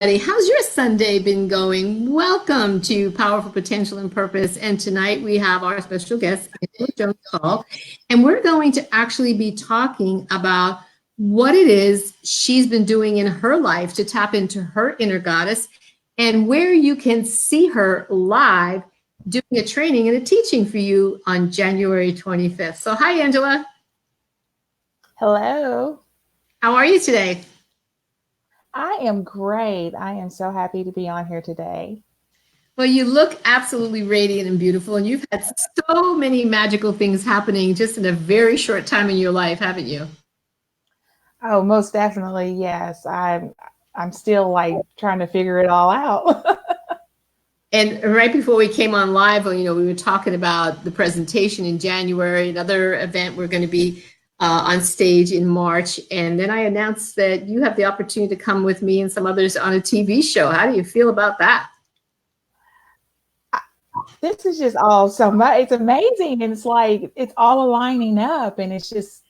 How's your Sunday been going? Welcome to Powerful Potential and Purpose. And tonight we have our special guest, Angela Jones-Taul, and we're going to actually be talking about what it is she's been doing in her life to tap into her inner goddess and where you can see her live doing a training and a teaching for you on January 25th. So hi, Angela. Hello. How are you today? I am great. I am so happy to be on here today. Well, you look absolutely radiant and beautiful, and you've had so many magical things happening just in a very short time in your life, haven't you? Oh, most definitely. Yes. I'm still like trying to figure it all out. And right before we came on live, we were talking about the presentation in January, another event we're going to be on stage in March. And then I announced that you have the opportunity to come with me and some others on a TV show. How do you feel about that? This is just all so much. It's amazing. And it's like it's all aligning up. And it's just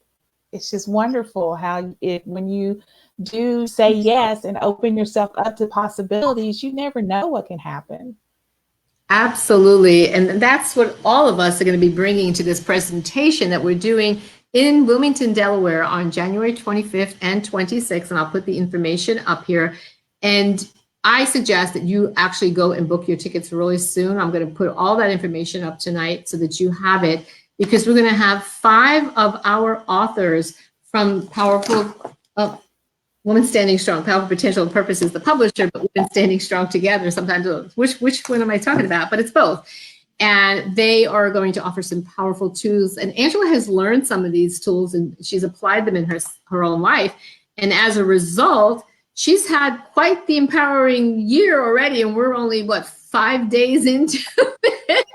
wonderful how when you do say yes and open yourself up to possibilities, you never know what can happen. Absolutely. And that's what all of us are going to be bringing to this presentation that we're doing in Wilmington, Delaware on January 25th and 26th. And I'll put the information up here. And I suggest that you actually go and book your tickets really soon. I'm going to put all that information up tonight so that you have it, because we're going to have 5 of our authors from Powerful Women Standing Strong. Powerful Potential and Purpose is the publisher, but Women Standing Strong Together. Sometimes, which one am I talking about? But it's both. And they are going to offer some powerful tools. And Angela has learned some of these tools and she's applied them in her own life. And as a result, she's had quite the empowering year already. And we're only, 5 days into it.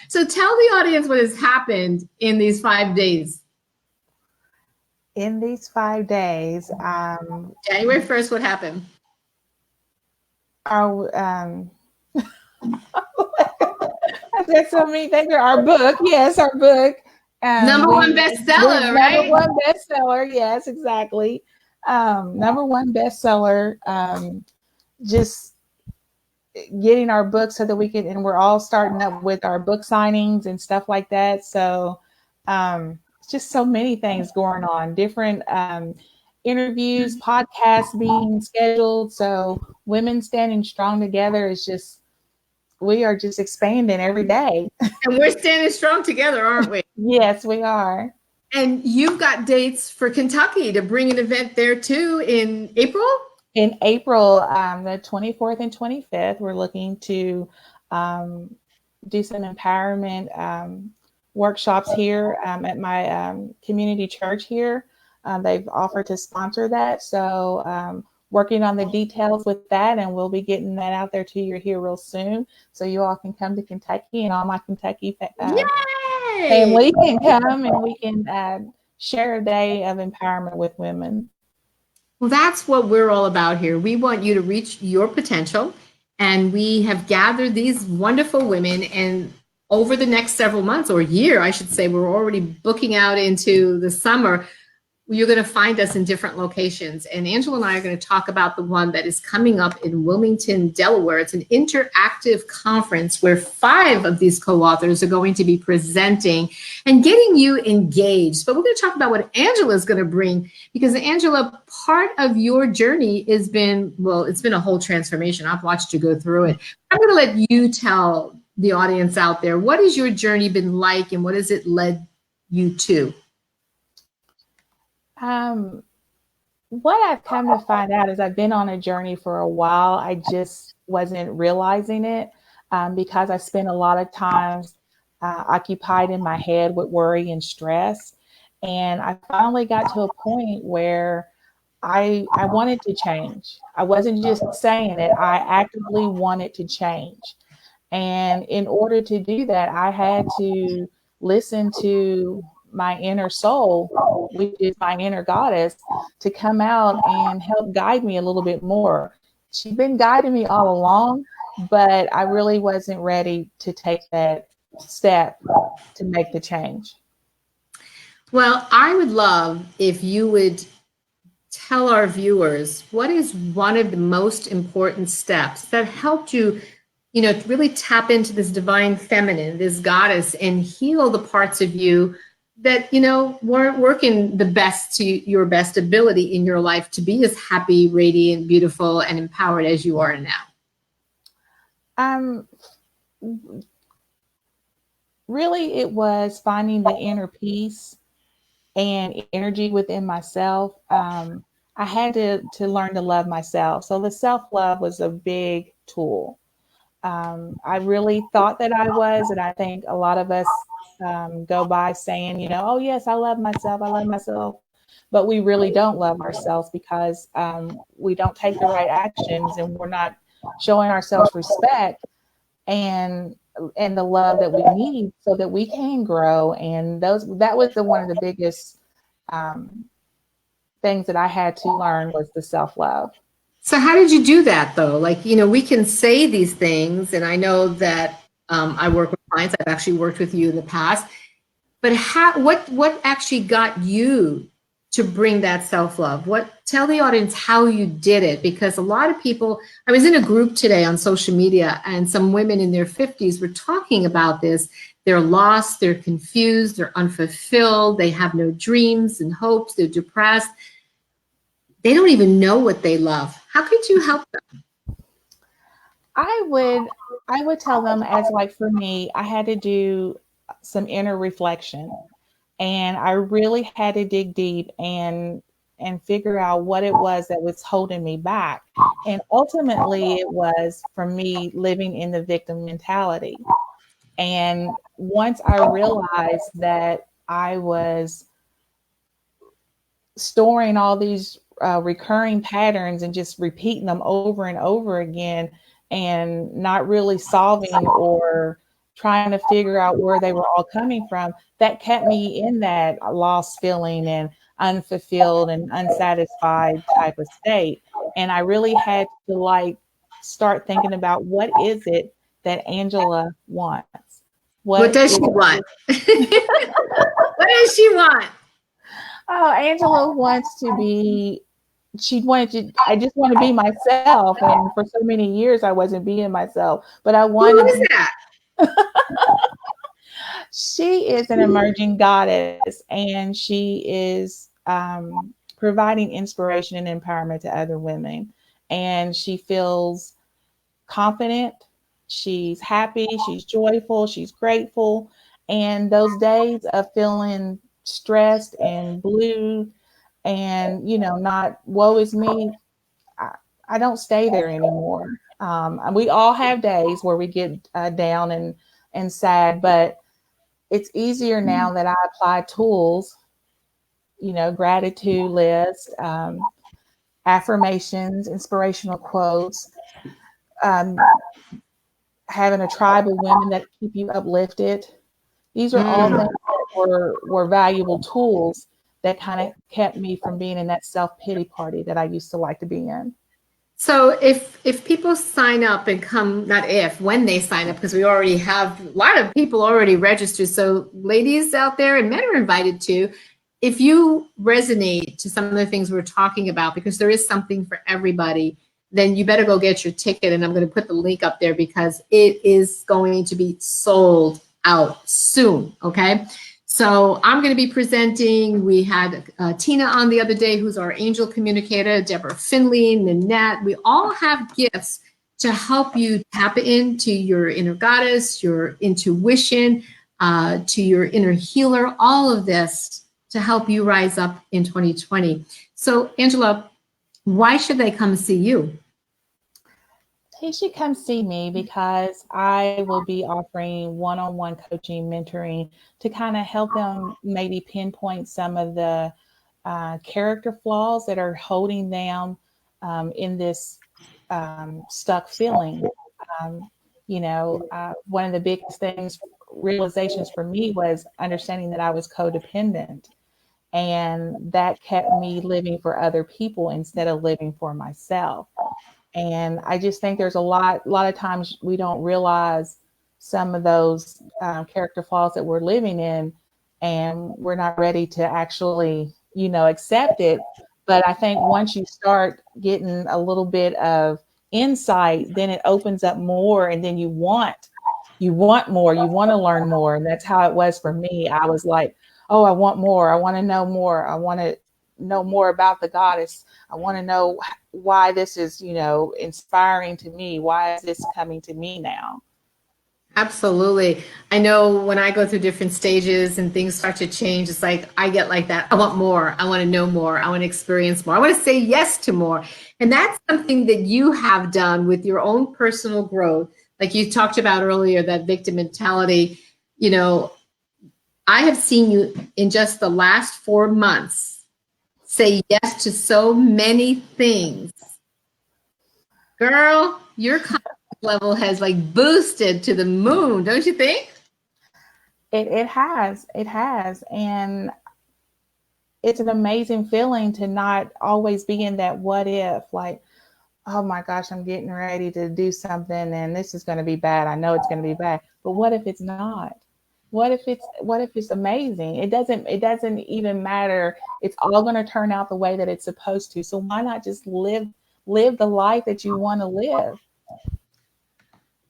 So tell the audience what has happened in these 5 days. In these 5 days, January 1st, what happened? There's so many things. Our book, yes, our book. Number one bestseller, right? Number one bestseller, yes, exactly. Number one bestseller. Just getting our book so that we can, and we're all starting up with our book signings and stuff like that. So, just so many things going on. Different interviews, podcasts being scheduled. So, Women Standing Strong Together is just. We are just expanding every day. And we're standing strong together, aren't we? Yes, we are. And you've got dates for Kentucky to bring an event there too in April? In April, the 24th and 25th, we're looking to do some empowerment workshops here at my community church here. They've offered to sponsor that. So working on the details with that, and we'll be getting that out there to you here real soon, so you all can come to Kentucky, and all my Kentucky family can come, and we can share a day of empowerment with women. Well, that's what we're all about here. We want you to reach your potential, and we have gathered these wonderful women, and over the next several months, or year, I should say, we're already booking out into the summer. You're going to find us in different locations. And Angela and I are going to talk about the one that is coming up in Wilmington, Delaware. It's an interactive conference where 5 of these co-authors are going to be presenting and getting you engaged. But we're going to talk about what Angela is going to bring, because Angela, part of your journey has been, it's been a whole transformation. I've watched you go through it. I'm going to let you tell the audience out there, what has your journey been like and what has it led you to? What I've come to find out is I've been on a journey for a while. I just wasn't realizing it because I spent a lot of times occupied in my head with worry and stress. And I finally got to a point where I wanted to change. I wasn't just saying it, I actively wanted to change. And in order to do that, I had to listen to my inner soul, which is my inner goddess, to come out and help guide me a little bit more. She's been guiding me all along, but I really wasn't ready to take that step to make the change. Well, I would love if you would tell our viewers what is one of the most important steps that helped you, to really tap into this divine feminine, this goddess, and heal the parts of you that, weren't working the best to your best ability in your life to be as happy, radiant, beautiful, and empowered as you are now? Um, Really, it was finding the inner peace and energy within myself. I had to learn to love myself. So the self love was a big tool. I really thought that I was, and I think a lot of us go by saying, oh yes, I love myself, I love myself, but we really don't love ourselves because we don't take the right actions and we're not showing ourselves respect and the love that we need so that we can grow. And that was the one of the biggest um, things that I had to learn was the self love. So how did you do that though? Like, we can say these things, and I know that I work with clients. I've actually worked with you in the past, but what actually got you to bring that self-love? Tell the audience how you did it, because a lot of people, I was in a group today on social media, and some women in their 50s were talking about this. They're lost, they're confused, they're unfulfilled, they have no dreams and hopes, they're depressed. They don't even know what they love. How could you help them? I would tell them, as like for me, I had to do some inner reflection, and I really had to dig deep and figure out what it was that was holding me back. And ultimately it was for me living in the victim mentality. And once I realized that I was storing all these recurring patterns and just repeating them over and over again and not really solving or trying to figure out where they were all coming from, that kept me in that lost feeling and unfulfilled and unsatisfied type of state. And I really had to start thinking about what is it that Angela wants? What What does is she want? What does she want? Oh, Angela wants to be, she wanted to, I just want to be myself. And for so many years, I wasn't being myself, but I Who wanted to is be. that? She is an emerging goddess, and she is providing inspiration and empowerment to other women. And she feels confident, she's happy, she's joyful, she's grateful. And those days of feeling stressed and blue and not woe is me, I, I don't stay there anymore. And we all have days where we get down and sad, but it's easier now that I apply tools, gratitude list, affirmations, inspirational quotes, um, having a tribe of women that keep you uplifted. These are all things Mm. that were valuable tools that kind of kept me from being in that self-pity party that I used to like to be in. So if people sign up and come, not if, when they sign up, because we already have a lot of people already registered. So ladies out there and men are invited to, if you resonate to some of the things we're talking about, because there is something for everybody, then you better go get your ticket. And I'm going to put the link up there because it is going to be sold out soon. Okay. So I'm going to be presenting. We had Tina on the other day, who's our angel communicator, Deborah Finley, Nanette. We all have gifts to help you tap into your inner goddess, your intuition, to your inner healer, all of this to help you rise up in 2020. So, Angela, why should they come see you? He should come see me because I will be offering one-on-one coaching, mentoring to kind of help them maybe pinpoint some of the character flaws that are holding them in this stuck feeling. Um, One of the biggest things, realizations for me was understanding that I was codependent. And that kept me living for other people instead of living for myself. And I just think there's a lot of times we don't realize some of those character flaws that we're living in, and we're not ready to actually, accept it. But I think once you start getting a little bit of insight, then it opens up more, and then you want more, you want to learn more. And that's how it was for me. I was like, oh, I want more. I want to know more. I want to know more about the goddess. I want to know why this is, inspiring to me. Why is this coming to me now? Absolutely. I know when I go through different stages and things start to change, it's like I get like that. I want more. I want to know more. I want to experience more. I want to say yes to more. And that's something that you have done with your own personal growth. Like you talked about earlier, that victim mentality. You know, I have seen you in just the last 4 months say yes to so many things. Girl, your confidence level has like boosted to the moon, don't you think? It has, and it's an amazing feeling to not always be in that what if, like, oh my gosh, I'm getting ready to do something and this is going to be bad. I know it's going to be bad, but what if it's not? What if it's amazing? It doesn't even matter. It's all going to turn out the way that it's supposed to. So why not just live the life that you want to live?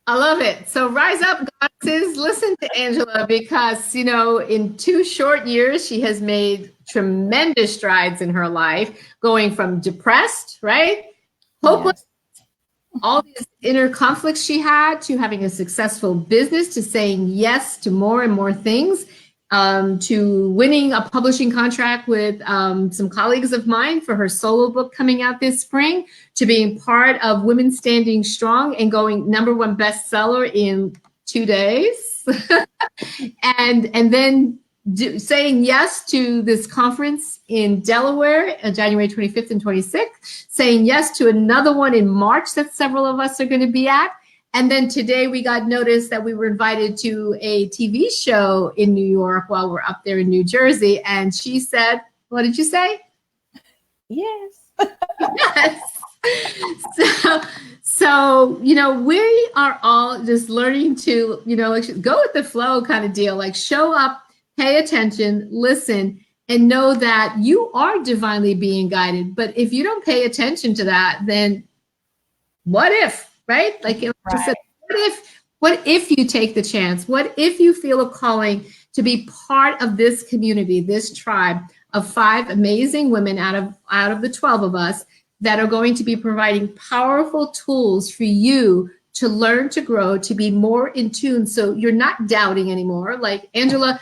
I love it. So rise up, goddesses. Listen to Angela because, in 2 short years, she has made tremendous strides in her life, going from depressed, right? Hopeless, Yes. all these inner conflicts she had, to having a successful business, to saying yes to more and more things, to winning a publishing contract with some colleagues of mine for her solo book coming out this spring, to being part of Women Standing Strong and going #1 bestseller in 2 days, and then saying yes to this conference in Delaware, January 25th and 26th, saying yes to another one in March that several of us are going to be at. And then today we got notice that we were invited to a TV show in New York while we're up there in New Jersey. And she said, what did you say? Yes. Yes. So, we are all just learning to, go with the flow kind of deal, like show up, pay attention, listen, and know that you are divinely being guided. But if you don't pay attention to that, then what if, right? Like you said, Right. what if you take the chance? What if you feel a calling to be part of this community, this tribe of 5 amazing women out of the 12 of us that are going to be providing powerful tools for you to learn, to grow, to be more in tune, so you're not doubting anymore. Like Angela,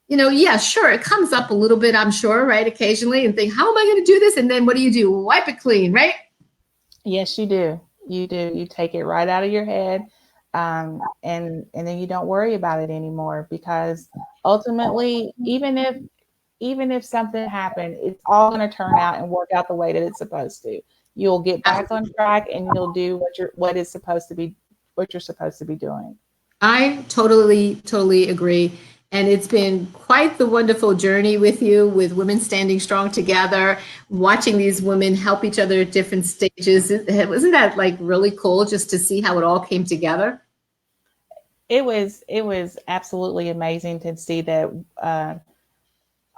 yeah, sure, it comes up a little bit, I'm sure, right, occasionally, and think, how am I going to do this? And then what do? Wipe it clean, right? Yes, you do. You do. You take it right out of your head, and then you don't worry about it anymore, because ultimately, even if something happened, it's all going to turn out and work out the way that it's supposed to. You'll get back on track, and you'll do what you're supposed to be doing. I totally, totally agree. And it's been quite the wonderful journey with you, with Women Standing Strong Together, watching these women help each other at different stages. Wasn't that like really cool just to see how it all came together? It was absolutely amazing to see that,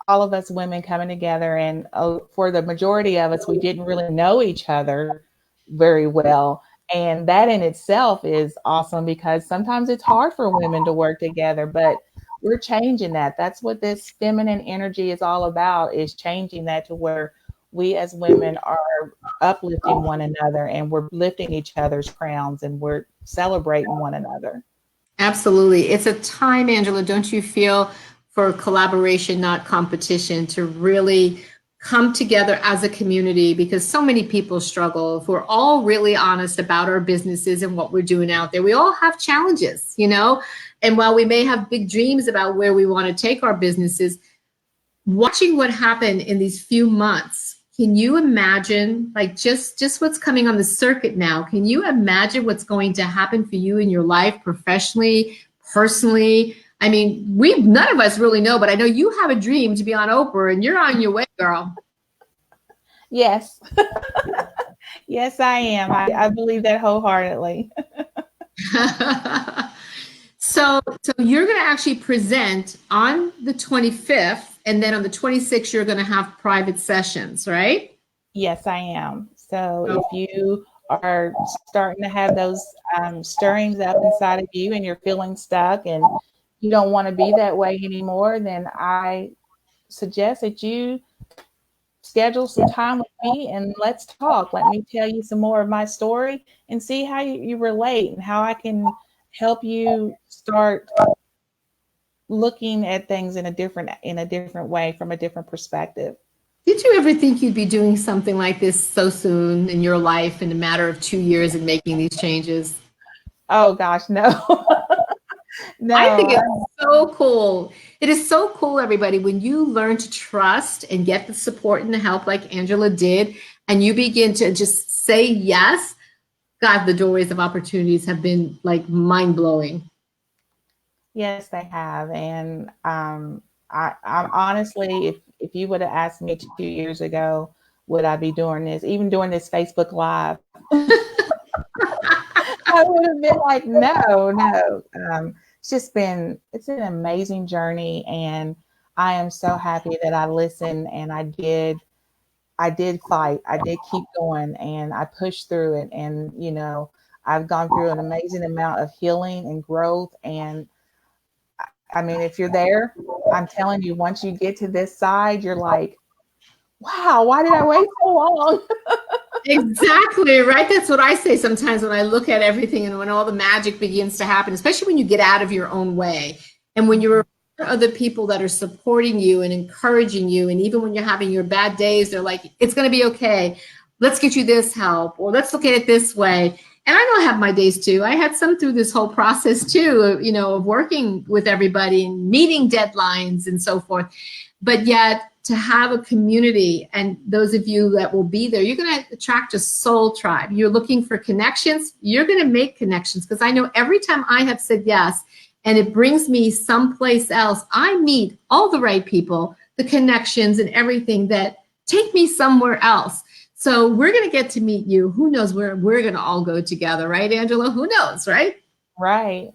all of us women coming together, and for the majority of us, we didn't really know each other very well, and that in itself is awesome, because sometimes it's hard for women to work together, but we're changing that. That's what this feminine energy is all about, is changing that to where we as women are uplifting one another, and we're lifting each other's crowns, and we're celebrating one another. Absolutely. It's a time, Angela, don't you feel, for collaboration, not competition, to really come together as a community, because so many people struggle. If we're all really honest about our businesses and what we're doing out there, we all have challenges. And while we may have big dreams about where we want to take our businesses, watching what happened in these few months, can you imagine, like, just what's coming on the circuit now? Can you imagine what's going to happen for you in your life, professionally, personally? I mean, we none of us really know, but I know you have a dream to be on Oprah, and you're on your way, girl. Yes. Yes, I am. I believe that wholeheartedly. So you're going to actually present on the 25th, and then on the 26th, you're going to have private sessions, right? Yes, I am. So if you are starting to have those stirrings up inside of you and you're feeling stuck and you don't want to be that way anymore, then I suggest that you schedule some time with me and let's talk. Let me tell you some more of my story and see how you relate and how I can help you start looking at things in a different way from a different perspective. Did you ever think you'd be doing something like this so soon in your life in a matter of 2 years and making these changes? Oh gosh, no. I think No. it's so cool. It is so cool, everybody, when you learn to trust and get the support and the help like Angela did, and you begin to just say yes. God, the doorways of opportunities have been like mind blowing. Yes, they have. And I'm honestly, if you would have asked me 2 years ago, would I be doing this, even doing this Facebook Live, I would have been like, no, no. It's an amazing journey, and I am so happy that I listened and I did fight, I did keep going, and I pushed through it, and I've gone through an amazing amount of healing and growth, and I mean, if you're there, I'm telling you, once you get to this side, you're like, wow, why did I wait so long? Exactly, right? That's what I say sometimes when I look at everything and when all the magic begins to happen, especially when you get out of your own way and when you're around other people that are supporting you and encouraging you. And even when you're having your bad days, they're like, it's going to be okay. Let's get you this help, or let's look at it this way. And I know I have my days too. I had some through this whole process too, of working with everybody and meeting deadlines and so forth. But yet, to have a community, and those of you that will be there, you're going to attract a soul tribe. You're looking for connections, you're going to make connections, because I know every time I have said yes and it brings me someplace else, I meet all the right people, the connections and everything that take me somewhere else. So we're going to get to meet you. Who knows where we're going to all go together, right, Angela? Who knows, right? Right.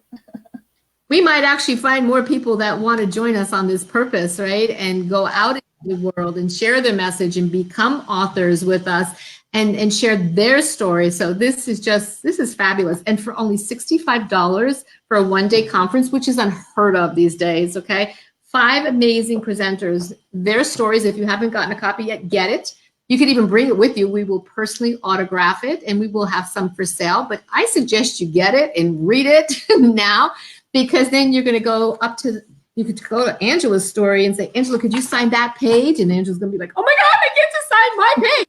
We might actually find more people that want to join us on this purpose, right? And go out into the world and share their message and become authors with us and share their story. So this is fabulous. And for only $65 for a one-day conference, which is unheard of these days, okay? 5 amazing presenters, their stories. If you haven't gotten a copy yet, get it. You could even bring it with you. We will personally autograph it and we will have some for sale. But I suggest you get it and read it now, because then you're going to go up to, you could go to Angela's story and say, Angela, could you sign that page? And Angela's going to be like, oh my God, I get to sign my page.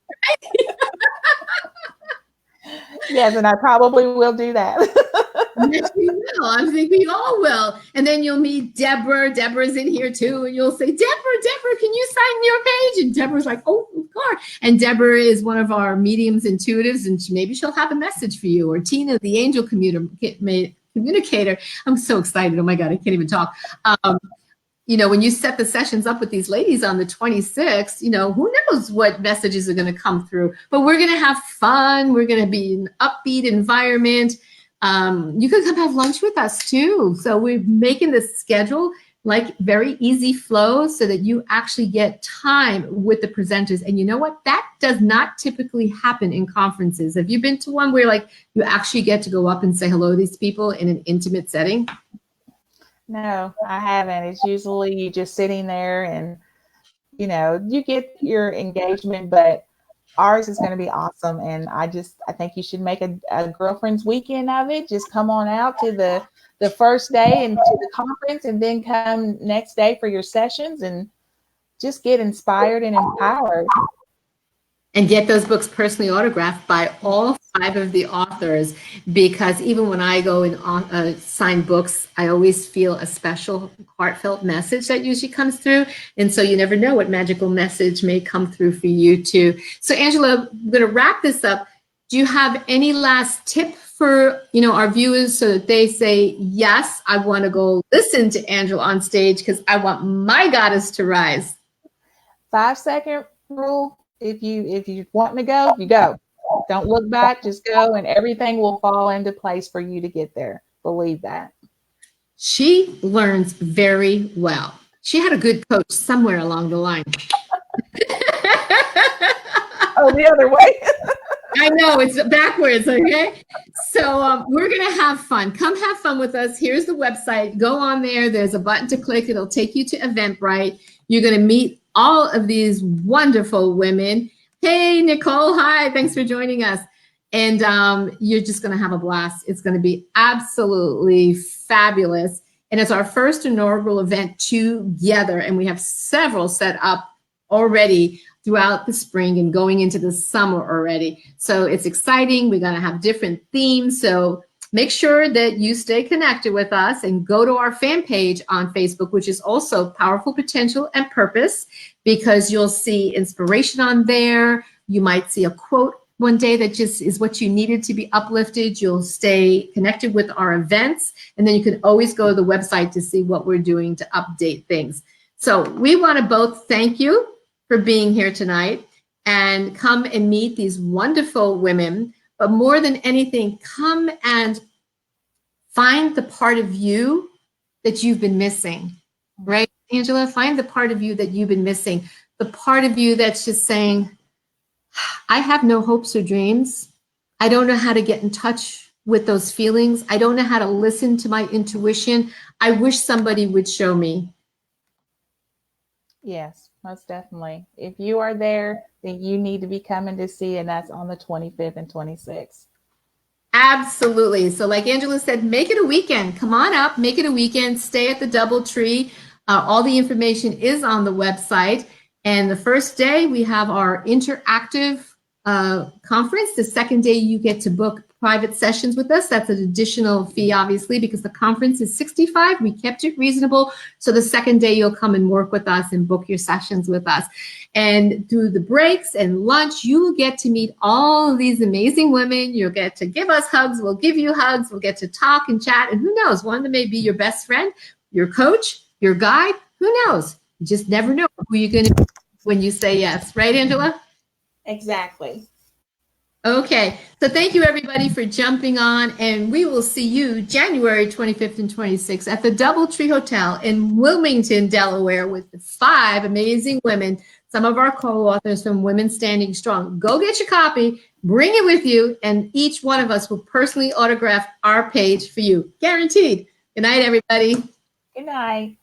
Yes, and I probably will do that. Yes, we will. I think we all will. And then you'll meet Deborah. Deborah's in here too. And you'll say, Deborah, can you sign your page? And Deborah's like, oh, of course. And Deborah is one of our mediums intuitives, and maybe she'll have a message for you. Or Tina, the angel communicator. I'm so excited. Oh my God, I can't even talk. When you set the sessions up with these ladies on the 26th, who knows what messages are going to come through, but we're going to have fun. We're going to be in an upbeat environment. You can come have lunch with us too. So we're making this schedule like very easy flow so that you actually get time with the presenters. And you know what? That does not typically happen in conferences. Have you been to one where like you actually get to go up and say hello to these people in an intimate setting? No, I haven't. It's usually you just sitting there and you get your engagement, but ours is going to be awesome. And I think you should make a girlfriend's weekend of it. Just come on out to the first day and to the conference, and then come next day for your sessions and just get inspired and empowered. And get those books personally autographed by all 5 of the authors, because even when I go and sign books, I always feel a special heartfelt message that usually comes through. And so you never know what magical message may come through for you too. So Angela, I'm going to wrap this up. Do you have any last tip for our viewers so that they say, yes, I want to go listen to Angela on stage because I want my goddess to rise? 5-second rule. If you want to go, you go. Don't look back, just go, and everything will fall into place for you to get there. Believe that. She learns very well. She had a good coach somewhere along the line. Oh, the other way. I know it's backwards, okay? So we're gonna have fun. Come have fun with us. Here's the website. Go on there. There's a button to click. It'll take you to Eventbrite. You're gonna meet all of these wonderful women. Hey, Nicole. Hi. Thanks for joining us. And you're just gonna have a blast. It's gonna be absolutely fabulous. And it's our first inaugural event together, and we have several set up already throughout the spring and going into the summer already. So it's exciting. We're going to have different themes. So make sure that you stay connected with us and go to our fan page on Facebook, which is also Powerful Potential and Purpose, because you'll see inspiration on there. You might see a quote one day that just is what you needed to be uplifted. You'll stay connected with our events. And then you can always go to the website to see what we're doing to update things. So we want to both thank you for being here tonight and come and meet these wonderful women. But more than anything, come and find the part of you that you've been missing, right, Angela? Find the part of you that you've been missing, the part of you that's just saying, I have no hopes or dreams. I don't know how to get in touch with those feelings. I don't know how to listen to my intuition. I wish somebody would show me. Yes, most definitely. If you are there, then you need to be coming to see, and that's on the 25th and 26th. Absolutely. So like Angela said, make it a weekend. Come on up, make it a weekend. Stay at the DoubleTree. All the information is on the website. And the first day we have our interactive conference. The second day you get to book private sessions with us. That's an additional fee, obviously, because the conference is $65. We kept it reasonable. So the second day you'll come and work with us and book your sessions with us. And through the breaks and lunch, you will get to meet all of these amazing women. You'll get to give us hugs. We'll give you hugs. We'll get to talk and chat. And who knows, one of them may be your best friend, your coach, your guide. Who knows? You just never know who you're going to be when you say yes. Right, Angela? Exactly. Okay, so thank you everybody for jumping on, and we will see you January 25th and 26th at the DoubleTree Hotel in Wilmington, Delaware, with 5 amazing women, some of our co-authors from Women Standing Strong. Go get your copy, bring it with you, and each one of us will personally autograph our page for you, guaranteed. Good night, everybody. Good night.